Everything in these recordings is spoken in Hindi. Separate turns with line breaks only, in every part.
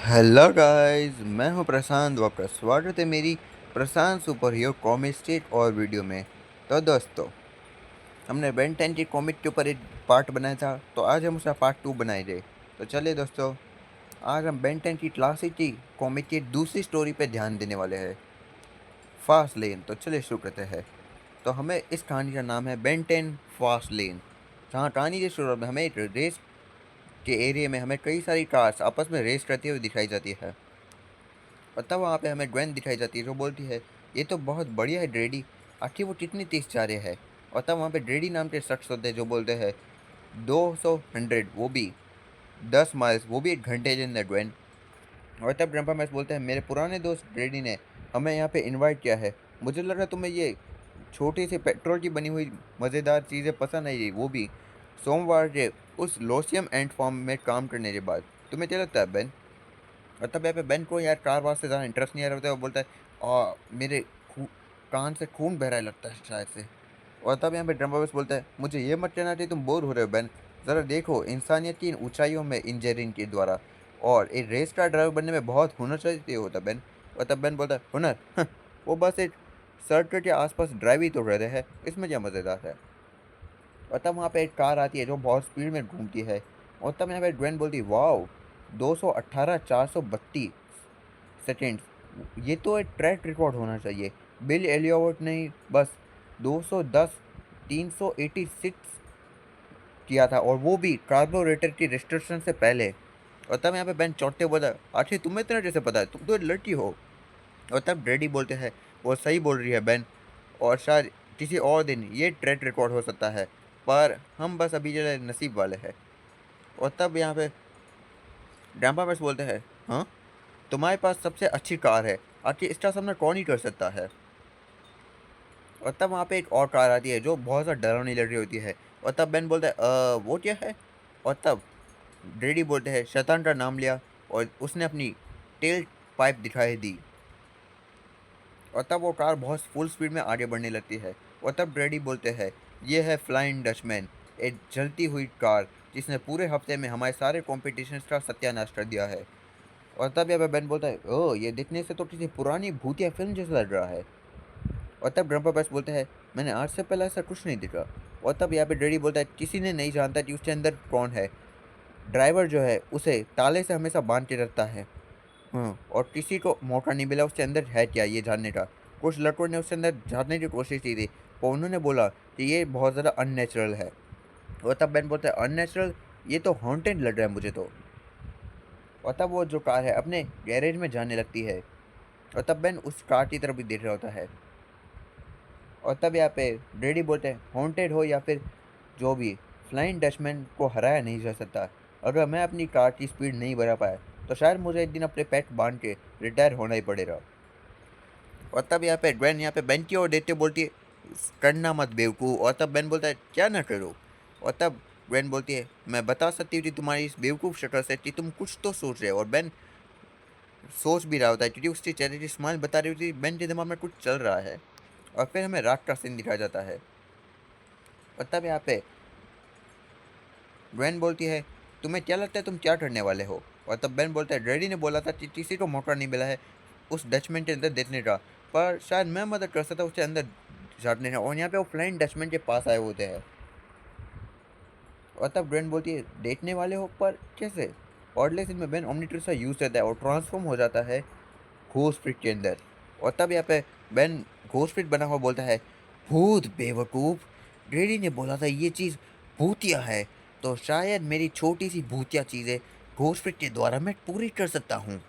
हेलो गाइस, मैं हूं प्रशांत। वापस स्वागत है मेरी प्रशांत सुपर हीरो कॉमिक स्ट्रीट और वीडियो में। तो दोस्तों, हमने बेन 10 की कॉमिक के ऊपर एक पार्ट बनाया था, तो आज हम उसका पार्ट 2 बनाएंगे। तो चलिए दोस्तों, आज हम बेन 10 की क्लासिक की कॉमिक की दूसरी स्टोरी पे ध्यान देने वाले हैं, फास्ट लेन। तो चलिए शुरू करते हैं। तो हमें इस कहानी का नाम है बेन 10 फास्ट लेन। जहाँ कहानी की शुरुआत में हमें एक रेस के एरिया में हमें कई सारी कार्स आपस में रेस करती हुई दिखाई जाती है। और तब वहाँ पे हमें ग्वेन दिखाई जाती है जो बोलती है, ये तो बहुत बढ़िया है ड्रेडी, आखिर वो कितनी तेज जा रहे हैं। और तब वहाँ पे ड्रेडी नाम के शख्स होते हैं जो बोलते हैं 200 वो भी 10 माइल्स, वो भी 1 घंटे के अंदर ग्वेन। और तब ग्रैंपा मैक्स बोलते हैं, मेरे पुराने दोस्त ड्रेडी ने हमें यहाँ पे इनवाइट किया है, मुझे लग रहा है तुम्हें ये छोटी सी पेट्रोल की बनी हुई मज़ेदार चीज़ें पसंद आई, वो भी सोमवार के उस लोसियम एंड फॉर्म में काम करने के बाद। तुम्हें क्या लगता है बेन? और तब यहाँ पे बेन को यार कार वार से ज़्यादा इंटरेस्ट नहीं आ रहा होता है। वो बोलता है, और मेरे कान से खून बह रहा है लगता है शायद से। और तब यहाँ पे ड्रम्बाबस बोलता है, मुझे ये मत कहना चाहिए तुम बोर हो रहे हो बेन, ज़रा देखो इंसानियत की इन ऊंचाइयों में इंजीनियरिंग के द्वारा और एक रेस कार ड्राइवर बनने में बहुत हुनर चाहिए होता है बेन। और तब बेन बोलता है, हुनर? वो बस एक सर्कल के आसपास ड्राइव ही तो रहे हैं, इसमें क्या मज़ेदार है। और तब वहाँ पे एक कार आती है जो बहुत स्पीड में घूमती है। और तब यहाँ पे ग्वेन बोलती है, वाओ, 218 432 सेकेंड्स, ये तो एक ट्रैक रिकॉर्ड होना चाहिए। बिल एलियट ने बस 210 386 किया था, और वो भी कार्बोरेटर की रिस्ट्रिक्शन से पहले। और तब यहाँ पे बेन चौंकते बोला, आखिर तुम्हें इतना कैसे पता है, तुम तो एक लड़की हो। और तब ब्रेडी बोलते हैं, वो सही बोल रही है बेन, और शायद किसी और दिन ये ट्रैक रिकॉर्ड हो सकता है, पर हम बस अभी जो है नसीब वाले हैं। और तब यहाँ पे ग्रैंपा मैक्स बोलते हैं, हाँ, तुम्हारे पास सबसे अच्छी कार है, आखिर इसका सामना कौन ही कर सकता है। और तब वहाँ पे एक और कार आती है जो बहुत ज़्यादा डरावनी लग रही होती है। और तब बेन बोलता है, वो क्या है?" और तब ग्रेडी बोलते हैं, शैतान का नाम लिया, और उसने अपनी टेल पाइप दिखाई दी। और तब वो कार बहुत फुल स्पीड में आगे बढ़ने लगती है। और तब ग्रेडी बोलते हैं, ये है फ्लाइंग डचमैन, एक जलती हुई कार जिसने पूरे हफ्ते में हमारे सारे कॉम्पिटिशन्स का सत्यानाश कर दिया है। और तब यहाँ पे बेन बोलता है, ओह, ये दिखने से तो किसी पुरानी भूतिया फिल्म जैसा लग रहा है। और तब ग्रैंपा बेस बोलते हैं, मैंने आज से पहले ऐसा कुछ नहीं देखा। और तब यहाँ पे डैडी बोलता है, किसी ने नहीं जानता कि उसके अंदर कौन है। ड्राइवर जो है उसे ताले से हमेशा बांध के रखता है। हाँ, और किसी को मौका नहीं मिला उसके अंदर है क्या ये जानने का। कुछ लड़कों ने उसके अंदर जानने की कोशिश की थी, पर उन्होंने बोला कि ये बहुत ज़्यादा अननेचुरल है। और तब बेन बोलता है, अननेचुरल? ये तो हॉन्टेड लग रहा है मुझे तो। और तब वो जो कार है अपने गैरेज में जाने लगती है। और तब बेन उस कार की तरफ भी देख रहा होता है। और तब यहाँ पे डैडी बोलते हैं, हॉन्टेड हो या फिर जो भी, फ्लाइंग डचमैन को हराया नहीं जा सकता। अगर मैं अपनी कार की स्पीड नहीं बढ़ा पाया तो शायद मुझे एक दिन अपने पेट बांध के रिटायर होना ही पड़ेगा। और तब यहाँ पे ग्वेन यहाँ पे बेन की ओर देखते बोलती है, करना मत बेवकूफ़। और तब बेन बोलता है, क्या ना करो। और तब ग्वेन बोलती है, मैं बता सकती हूँ कि तुम्हारी इस बेवकूफ़ शक्ल से कि तुम कुछ तो सोच रहे हो। और बेन सोच भी रहा होता है क्योंकि उसकी चेहरे की स्माइल बता रही होती है बेन के दिमाग में कुछ चल रहा है। और फिर हमें रात का सीन दिखाया जाता है। और तब यहाँ पे ग्वेन बोलती है, तुम्हें क्या लगता है तुम क्या करने वाले हो। और तब बेन बोलता है, डैडी ने बोला था कि किसी को मौका नहीं मिला है उस डचमैन के अंदर देखने का, पर शायद मैं मदद कर सकता उसके अंदर झाड़ने का। और यहाँ पे वो फ्लाइंग डचमैन के पास आए होते हैं। और तब ग्वेन बोलती है, देखने वाले हो, पर कैसे। और लेकिन में बेन ओमनीट्रिक्स का यूज़ करता है और ट्रांसफॉर्म हो जाता है घोस्ट फिट के अंदर। और तब यहाँ पे बेन घोस्ट फिट बना हुआ बोलता है, भूत बेवकूफ़, डैडी ने बोला था ये चीज़ भूतिया है, तो शायद मेरी छोटी सी भूतिया चीज़ें घोस्ट फिट के द्वारा मैं पूरी कर सकता हूँ।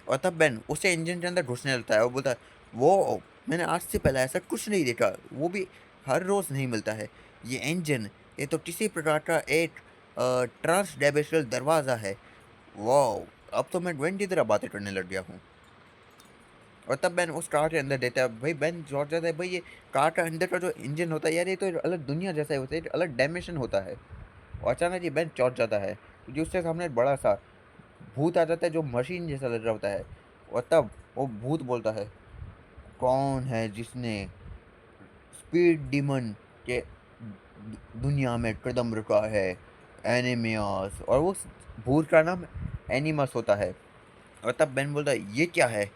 और तब बेन उसे इंजन के अंदर घुसने लगता है और बोलता है, वो, मैंने आज से पहले ऐसा कुछ नहीं देखा, वो भी हर रोज़ नहीं मिलता है ये इंजन, ये तो किसी प्रकार का एक ट्रांस डायमेंशनल दरवाज़ा है। वाह, अब तो मैं ग्वेन की तरह बातें करने लग गया हूँ। और तब बेन उस कार के अंदर देता है, भाई बेन चौंक जाता है, भाई ये कार का अंदर का जो इंजन होता है यार, ये तो एक अलग दुनिया जैसा ही होता है, एक अलग डायमेंशन होता है। और अचानक ही बेन चौंक जाता है क्योंकि उसके सामने एक बड़ा सा भूत आ जाता है जो मशीन जैसा लग रहा होता है। और तब वो भूत बोलता है, कौन है जिसने स्पीड डीमन के दुनिया में कदम रखा है, एनिमियास। और वो भूत का नाम एनिमस होता है। और तब बेन बोलता है ये क्या है?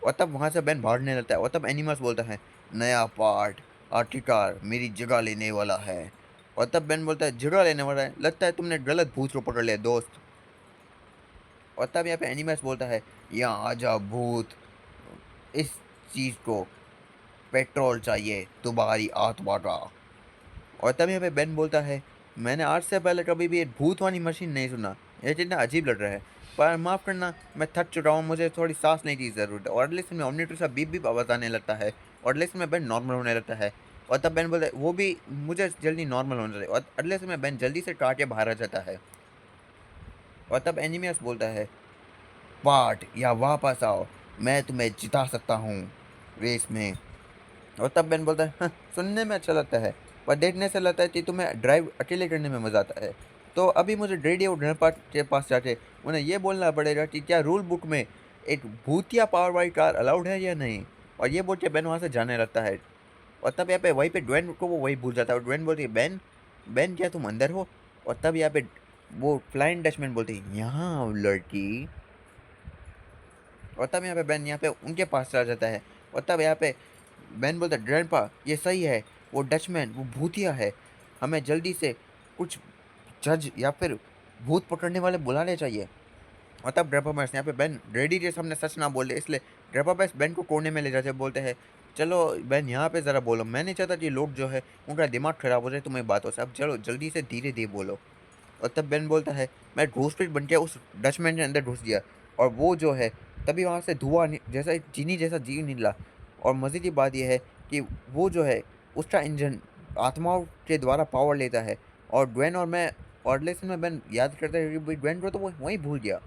और तब वहाँ से बेन भागने लगता है और तब एनिमस बोलता है नया पार्ट आखिरकार मेरी जगह लेने वाला है। और तब बेन बोलता है जगह लेने वाला है, लगता है तुमने गलत भूत को पकड़ लिया दोस्त। और तब यहाँ पे एनिमस बोलता है यहाँ आजा भूत, इस चीज को पेट्रोल चाहिए तुम्हारी आत्मा का। और तब यहाँ पे बेन बोलता है मैंने आज से पहले कभी भी एक भूत वाली मशीन नहीं सुना, ये कितना अजीब लग रहा है, पर माफ़ करना मैं थक चुका हूँ, मुझे थोड़ी सांस लेने की ज़रूरत है। और अगले समय ऑमनीटर सा बीप बीप आवाज़ आने लगता है और अगले समय बेन नॉर्मल होने लगता है। और तब बेन बोलता है वो भी मुझे जल्दी नॉर्मल होना चाहिए। और अगले समय बेन जल्दी से काट के बाहर आ जाता है। और तब एनिमियस बोलता है पार्ट या वापस आओ, मैं तुम्हें जिता सकता हूँ रेस में। और तब बेन बोलता है "हाँ, सुनने में अच्छा लगता है पर देखने से लगता है कि तुम्हें ड्राइव अकेले करने में मज़ा आता है। तो अभी मुझे डैडी और ग्रैंडपा के पास जाके उन्हें ये बोलना पड़ेगा कि क्या रूल बुक में एक भूतिया पावर वाली कार अलाउड है या नहीं। और ये बोल के बेन वहाँ से जाने लगता है। और तब यहाँ पे वहीं पे ड्वेन को वो वही भूल जाता है और ड्वेन बोलती है बेन, बेन क्या तुम अंदर हो? और तब यहाँ पे वो फ्लाइंग डचमैन बोलती है यहाँ आओ लड़की। और तब यहाँ पे बेन यहाँ पे उनके पास चला जाता है। और तब यहाँ पे बेन बोलता है ग्रैंडपा ये सही है, वो डचमैन वो भूतिया है, हमें जल्दी से कुछ जज या फिर भूत पकड़ने वाले बुलाने चाहिए। और तब ग्रैंडपा मैक्स यहाँ पे बेन रेडी के सामने सच ना बोले, इसलिए ग्रैंडपा मैक्स बेन को कोने में ले जाते बोलते हैं चलो बेन यहाँ पे ज़रा बोलो, मैं नहीं चाहता कि लोग जो है उनका दिमाग खराब हो जाए तुम्हें बातों से, अब चलो जल्दी से धीरे धीरे बोलो। और तब बेन बोलता है मैं घूसपेट बन के उस डचमैन के अंदर घुस गया और वो जो है तभी वहाँ से धुआं जैसा चीनी जैसा जी निकला। और मज़े की बात यह है कि वो जो है उसका इंजन आत्माओं के द्वारा पावर लेता है। और ड्वेन और मैं और लेसन में बेन याद करते हैं कि भाई ड्वेन को तो वो वहीं भूल गया।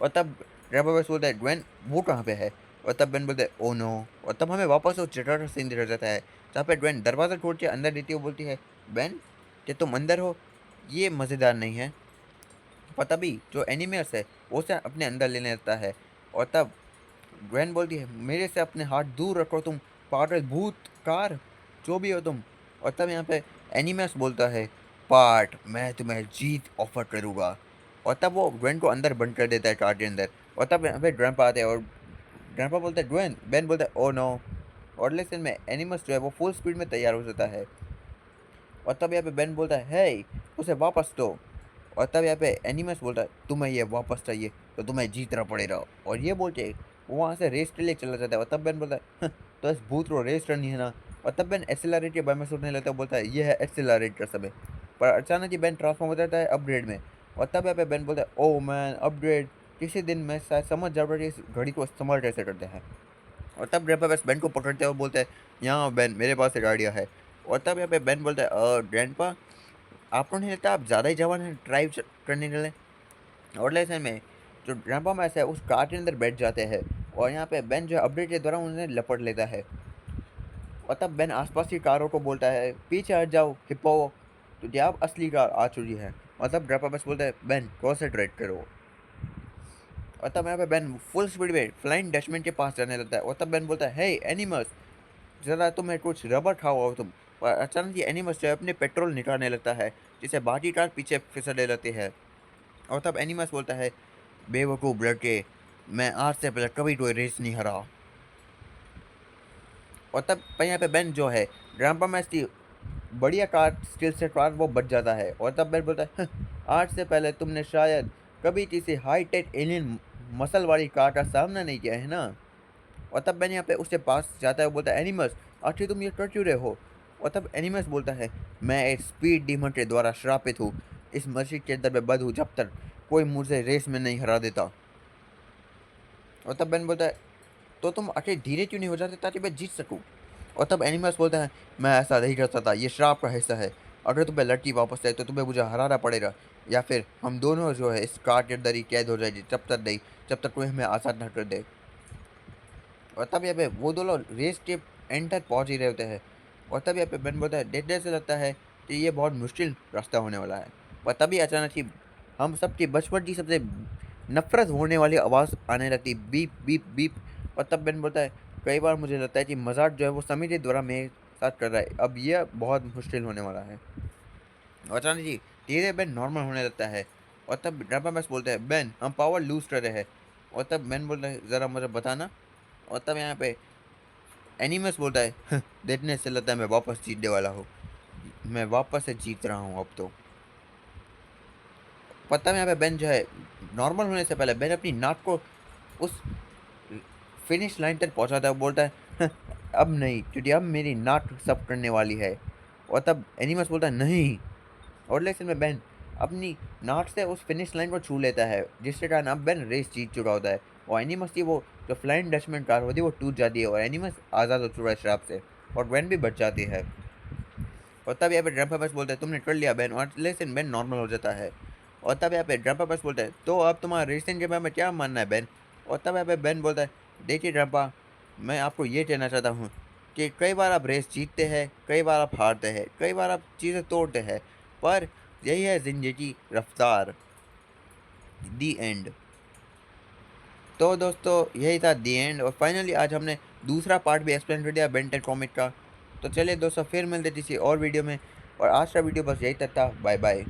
और तब रेबाबस बोलता है ड्वेन वो कहाँ पे है? और तब बेन बोलता है ओ नो। और तब हमें वापस वो चटर का सीन दिखा जाता है जहाँ पे ड्वेन दरवाज़ा खोल के अंदर देती है, वो बोलती है बेन कि तुम अंदर हो, ये मज़ेदार नहीं है। पर तभी जो एनिमियस है वो उसे अपने अंदर लेने लगता है। और तब ग्वेन बोलती है मेरे से अपने हाथ दूर रखो तुम पागल भूत कार, जो भी हो तुम। और तब यहाँ पे एनिमियस बोलता है पार्ट मैं तुम्हें जीत ऑफर करूँगा। और तब वो ग्वेन को अंदर बंद कर देता है कार के अंदर। और तब यहाँ पे ग्रैंडपा आते हैं और ग्रैंडपा बोलता है ग्वेन, बेन बोलता है ओ नो। और लेकिन में एनिमस जो है वो फुल स्पीड में तैयार हो जाता है। और तब यहाँ पे बेन बोलता है हे उसे वापस दो। और तब यहाँ पे एनिमस बोलता है तुम्हें ये वापस चाहिए तो तुम्हें जीतना पड़ेगा। और ये बोल के वो वहाँ से रेस के लिए चला जाता है। और तब बेन बोलता है "हं, तो इस भूत को रेस करनी है ना"। और तब बेन एक्सेलरेट के बारे में सोचने लगता है, बोलता है ये है एक्सेलरेट का समय। पर अचानक ही बेन ट्रांसफॉर्म हो जाता है अपग्रेड में। और तब यहाँ पे बेन बोलता है ओ मैन अपग्रेड, किसी दिन मैं शायद समझ जाऊँगा कि इस घड़ी को इस्तेमाल कैसे करते हैं। और तब ग्रैंडपा बस बेन को पकड़ते हैं और बोलते हैं यहाँ बेन मेरे पास एक आइडिया है। और तब यहाँ पे बेन बोलता है ग्रैंडपा आपको नहीं लगता आप ज़्यादा ही जवान हैं ड्राइव करने के लिए? और लेसन में जो ग्रैंडपा मैस है उस कार के अंदर बैठ जाते हैं और यहाँ पे बेन जो है अपडेट के दौरान उन्हें लपट लेता है। और तब बेन आसपास की कारों को बोलता है पीछे हट जाओ हिप्पो, तो क्या अब असली कार आ चुकी है। और तब ग्रैंडपा मैस बोलता है बेन कॉन्सेंट्रेट करो। और तब यहाँ पे बेन फुल स्पीड में फ्लाइंग डचमैन के पास जाने लगता है। और तब बेन बोलता है हे एनिमस ज़रा तुम्हें कुछ रबर खाओ हो तुम। और अचानक ये एनिमस जो है अपने पेट्रोल निकालने लगता है जिसे बाकी कार पीछे फिसलने लगती है। और तब एनिमस बोलता है बेवकूफ़ लड़के, मैं आज से पहले कभी कोई रेस नहीं हरा। और तब यहाँ पे बेन जो है ग्रैंडपा मैच की बढ़िया कार स्किल से कार वो बच जाता है। और तब बेन बोलता है आज से पहले तुमने शायद कभी किसी हाई टेक एलियन मसल वाली कार का सामना नहीं किया है ना। और तब बेन यहाँ पे उसके पास जाता है, वो बोलता है एनिमस आखिर तुम ये कर क्यों रहे हो। और तब एनिमस बोलता है मैं एक स्पीड डीमन के द्वारा श्रापित हूँ, इस मस्जिद के अंदर मैं बंद हूँ जब तक कोई मुझे रेस में नहीं हरा देता। और तब बेन बोलता है तो तुम आखिर धीरे क्यों नहीं हो जाते ताकि मैं जीत सकूँ। और तब एनिमस बोलता है मैं ऐसा नहीं कर सकता, ये श्राप का हिस्सा है, अगर तुम्हें लड़की वापस चाहिए तो तुम्हें मुझे हराना पड़ेगा या फिर हम दोनों जो है इस कार के अंदर ही कैद हो जाएगी जब तक नहीं, जब तक कोई हमें आज़ाद न कर दे। और तब यहाँ पे वो दोनों रेस के एंड तक पहुँच ही रहे होते हैं। और तब यहाँ पे बेन बोलता है देखने से लगता है कि ये बहुत मुश्किल रास्ता होने वाला है। पर तभी अचानक ही हम सबकी बचपन की सबसे नफरत होने वाली आवाज़ आने लगती बीप बीप बीप। और तब बेन बोलता है कई बार मुझे लगता है कि मजाक जो है वो समय के द्वारा मेरे साथ कर रहा है, अब यह बहुत मुश्किल होने वाला है। और अचानक जी धीरे बेन नॉर्मल होने लगता है। और तब ड्रामा बस बोलता है बेन हम पावर लूज कर रहे हैं। और तब बेन बोलता है ज़रा मुझे बताना। और तब यहाँ पे एनिमस बोलता है देखने से लगता है मैं वापस जीतने वाला हूँ, मैं वापस से जीत रहा हूँ अब तो। पता है यहाँ पे बेन जो है नॉर्मल होने से पहले बेन अपनी नाक को उस फिनिश लाइन तक पहुँचाता है, बोलता है अब नहीं क्योंकि अब मेरी नाक सब करने वाली है। और तब एनिमस बोलता है नहीं, और लेकिन में बेन अपनी नाक से उस फिनिश लाइन को छू लेता है, जिसके कारण अब बेन रेस जीत चुका होता है। और एनिमस की वो जो फ्लाइंग डचमैन कार होती है वो टूट जाती है और एनिमस आज़ाद हो चुका है श्राप से, और बेन भी बच जाती है। और तब यहाँ पे ड्रम्पापस बोलता है तुमने कर लिया बेन, और लेकिन बेन नॉर्मल हो जाता है। और तब यहाँ पे ड्रम्पापस बोलता है तो अब तुम्हारा रेसिंग के बारे में क्या मानना है बेन। और तब यहाँ पे बेन बोलता है देखिए ड्रम्पा, मैं आपको ये कहना चाहता हूँ कि कई बार आप रेस जीतते हैं, कई बार आप हारते हैं, कई बार आप चीज़ें तोड़ते हैं, पर यही है ज़िंदगी रफ्तार। दी एंड। तो दोस्तों यही था दी एंड, और फाइनली आज हमने दूसरा पार्ट भी एक्सप्लेन कर दिया बेन 10 कॉमिक का। तो चलिए दोस्तों फिर मिलते किसी और वीडियो में, और आज का वीडियो बस यही तक था। Bye bye.